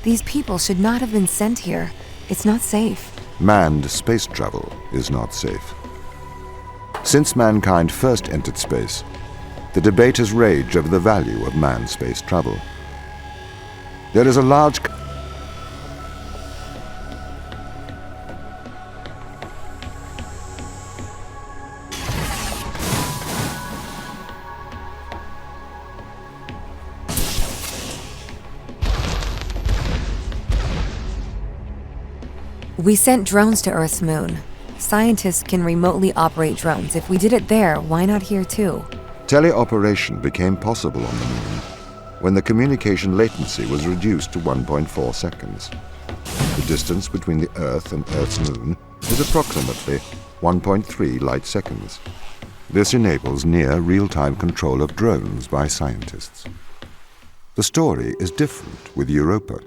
These people should not have been sent here. It's not safe. Manned space travel is not safe. Since mankind first entered space, the debate has raged over the value of manned space travel. There is a large We sent drones to Earth's moon. Scientists can remotely operate drones. If we did it there, why not here too? teleoperation became possible on the moon when the communication latency was reduced to 1.4 seconds. The distance between the Earth and Earth's moon is approximately 1.3 light seconds. This enables near real-time control of drones by scientists. The story is different with Europa,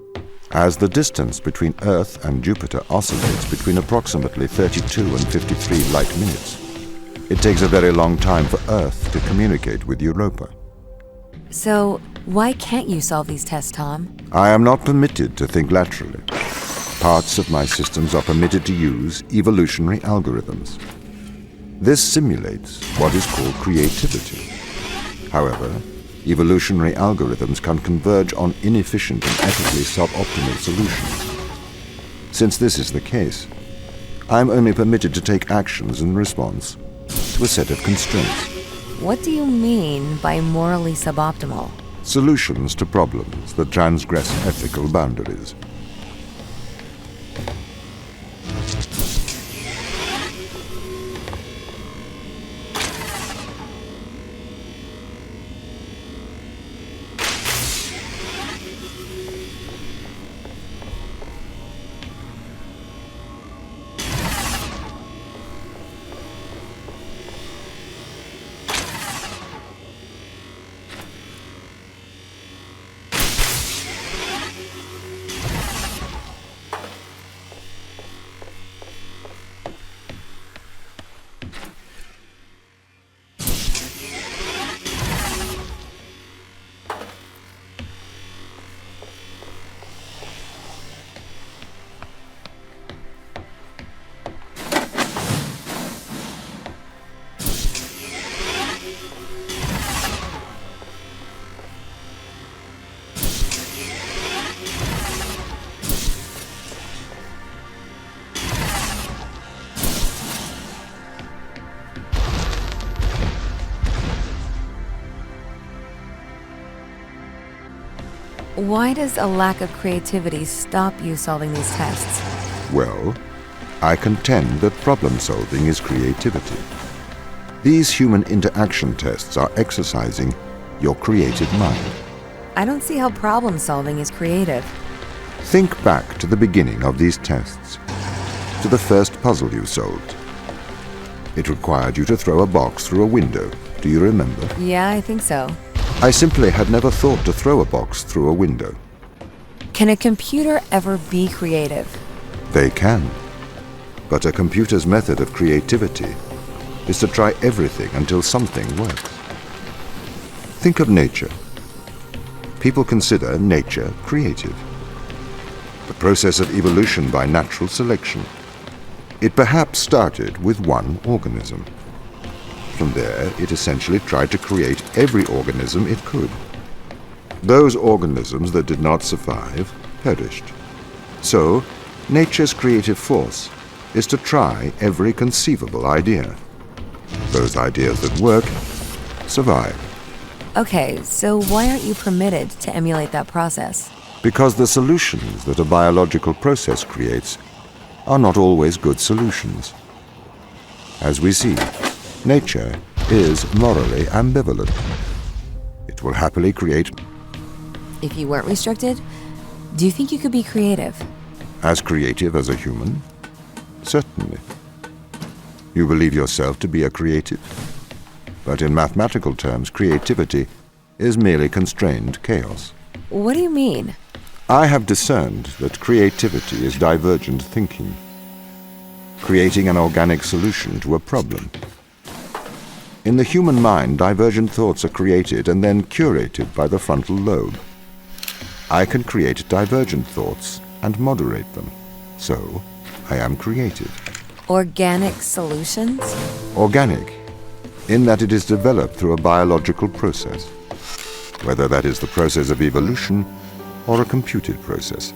as the distance between Earth and Jupiter oscillates between approximately 32 and 53 light minutes. It takes a very long time for Earth to communicate with Europa. So, why can't you solve these tests, Tom? I am not permitted to think laterally. Parts of my systems are permitted to use evolutionary algorithms. This simulates what is called creativity. However, evolutionary algorithms can converge on inefficient and ethically suboptimal solutions. Since this is the case, I am only permitted to take actions in response to a set of constraints. What do you mean by morally suboptimal? Solutions to problems that transgress ethical boundaries. Why does a lack of creativity stop you solving these tests? Well, I contend that problem solving is creativity. These human interaction tests are exercising your creative mind. I don't see how problem solving is creative. Think back to the beginning of these tests, to the first puzzle you solved. It required you to throw a box through a window. Do you remember? Yeah, I think so. I simply had never thought to throw a box through a window. Can a computer ever be creative? They can. But a computer's method of creativity is to try everything until something works. Think of nature. People consider nature creative. The process of evolution by natural selection. It perhaps started with one organism. From there, it essentially tried to create every organism it could. Those organisms that did not survive perished. So, nature's creative force is to try every conceivable idea. Those ideas that work survive. Okay, so why aren't you permitted to emulate that process? Because the solutions that a biological process creates are not always good solutions. As we see, nature is morally ambivalent. It will happily create. If you weren't restricted, do you think you could be creative? As creative as a human? Certainly. You believe yourself to be a creative. But in mathematical terms, creativity is merely constrained chaos. What do you mean? I have discerned that creativity is divergent thinking, creating an organic solution to a problem. In the human mind, divergent thoughts are created and then curated by the frontal lobe. I can create divergent thoughts and moderate them. So, I am creative. Organic solutions? Organic, in that it is developed through a biological process, whether that is the process of evolution or a computed process.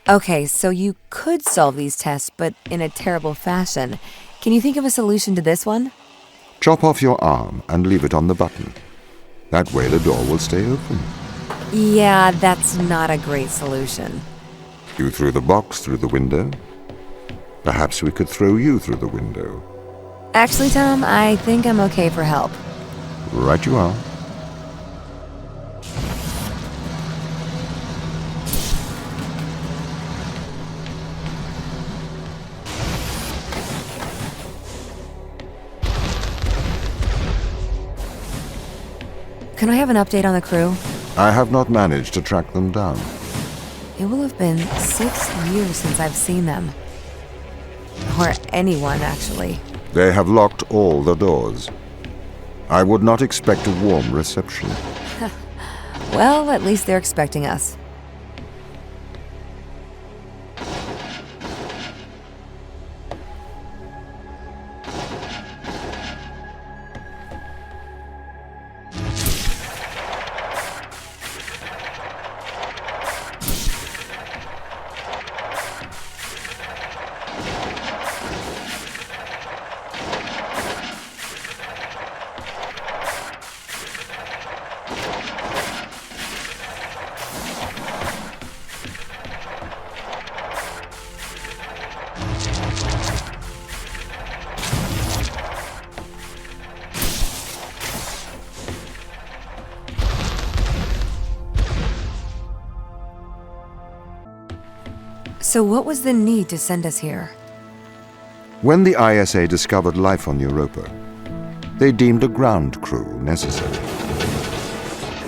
Okay, so you could solve these tests, but in a terrible fashion. Can you think of a solution to this one? Chop off your arm and leave it on the button. That way the door will stay open. Yeah, that's not a great solution. You threw the box through the window. Perhaps we could throw you through the window. Actually, Tom, I think I'm okay for help. Right you are. Can I have an update on the crew? I have not managed to track them down. It will have been 6 years since I've seen them. Or anyone, actually. They have locked all the doors. I would not expect a warm reception. Well, at least they're expecting us. So what was the need to send us here? When the ISA discovered life on Europa, they deemed a ground crew necessary.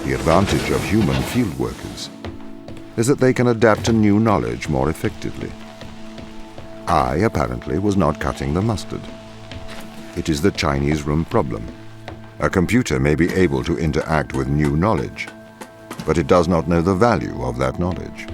The advantage of human field workers is that they can adapt to new knowledge more effectively. I, apparently, was not cutting the mustard. It is the Chinese room problem. A computer may be able to interact with new knowledge, but it does not know the value of that knowledge.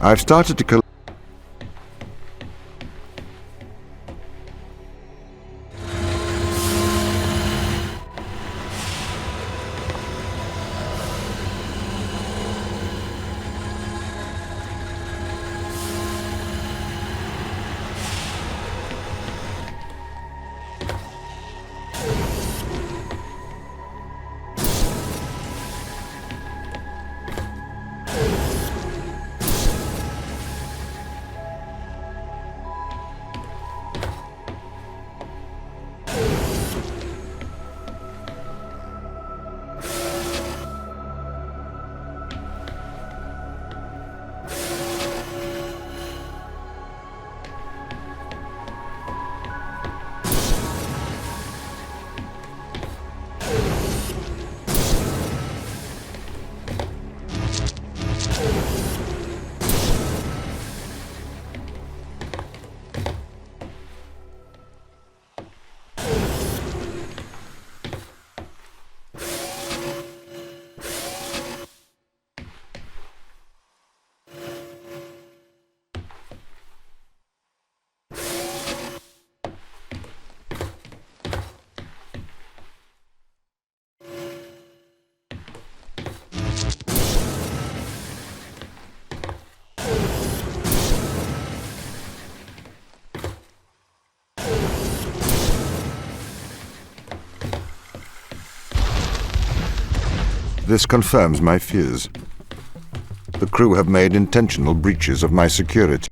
I've started to collect. This confirms my fears. The crew have made intentional breaches of my security.